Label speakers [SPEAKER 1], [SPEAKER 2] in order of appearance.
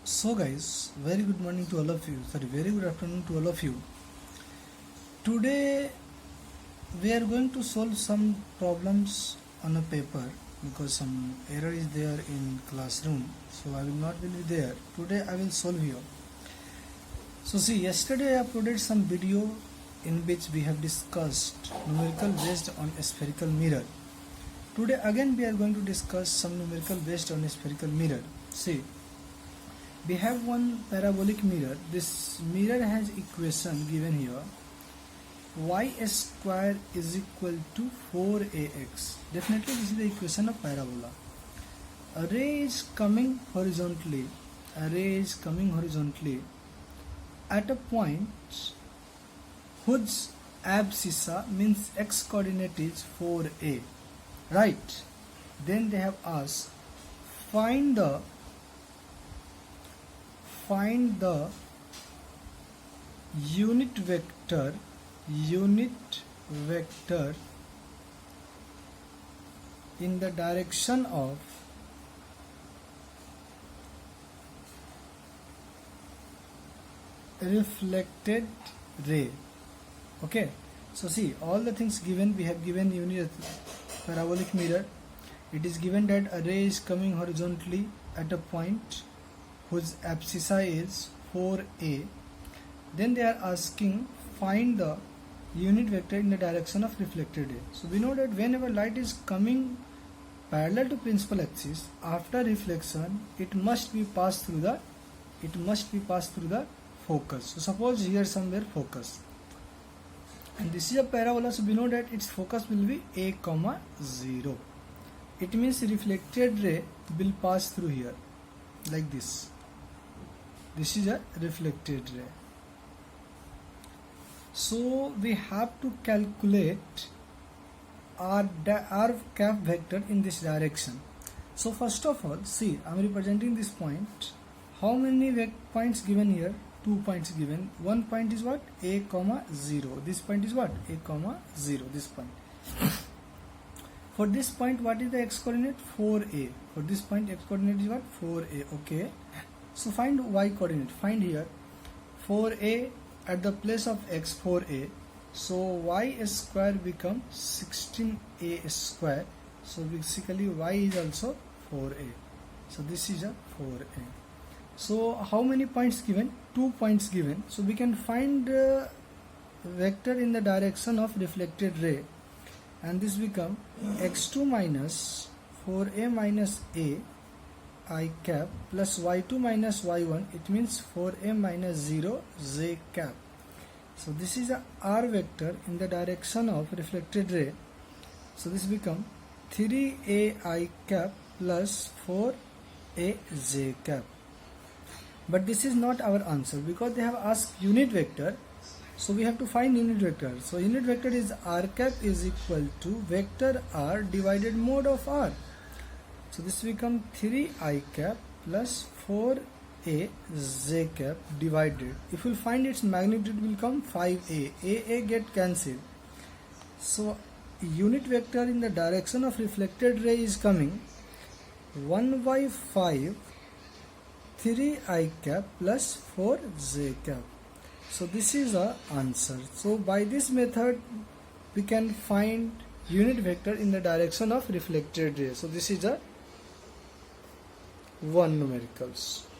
[SPEAKER 1] So guys, very good morning to all of you. Sorry, very good afternoon to all of you. Today we are going to solve some problems on a paper because some error is there in classroom. So I will not be there. Today I will solve here. So see, yesterday I uploaded some video in which we have discussed numerical based on a spherical mirror. Today again we are going to discuss some numerical based on a spherical mirror. See, we have one parabolic mirror. This mirror has equation given here. Y square is equal to 4ax. Definitely this is the equation of parabola. A ray is coming horizontally. A ray is coming horizontally at a point whose abscissa means x coordinate is 4a. Right? Then they have asked find the unit vector in the direction of reflected ray. Okay, so see, all the things given, we have given unit parabolic mirror. It is given that a ray is coming horizontally at a point whose abscissa is 4a. Then they are asking find the unit vector in the direction of reflected ray. So we know that whenever light is coming parallel to principal axis, after reflection it must be passed through the focus. So suppose here somewhere focus, and this is a parabola, so we know that its focus will be a, 0. It means reflected ray will pass through here like this. This is a reflected ray. So we have to calculate r cap vector in this direction. So first of all, see, I am representing this point. How many points given here? 2 points given. One point is what? A, 0. This point is what? A, 0. This point. For this point, what is the x coordinate? 4a. For this point, x coordinate is what? 4a. Okay. So find y coordinate. Find here 4a at the place of x, 4a. So y square becomes 16a square. So basically y is also 4a. So this is a 4a. So how many points given? 2 points given. So we can find vector in the direction of reflected ray, and this become x2 minus 4a minus a I cap plus y2 minus y1. It means 4a minus 0 j cap. So this is a r vector in the direction of reflected ray. So this become 3a I cap plus 4a j cap. But this is not our answer because they have asked unit vector. So we have to find unit vector. So unit vector is r cap is equal to vector r divided mode of r. So this become 3i cap plus 4a j cap divided. If we find its magnitude will come 5a. A get cancelled. So unit vector in the direction of reflected ray is coming 1 by 5 3i cap plus 4j cap. So this is the answer. So by this method we can find unit vector in the direction of reflected ray. So this is a 1 numericals.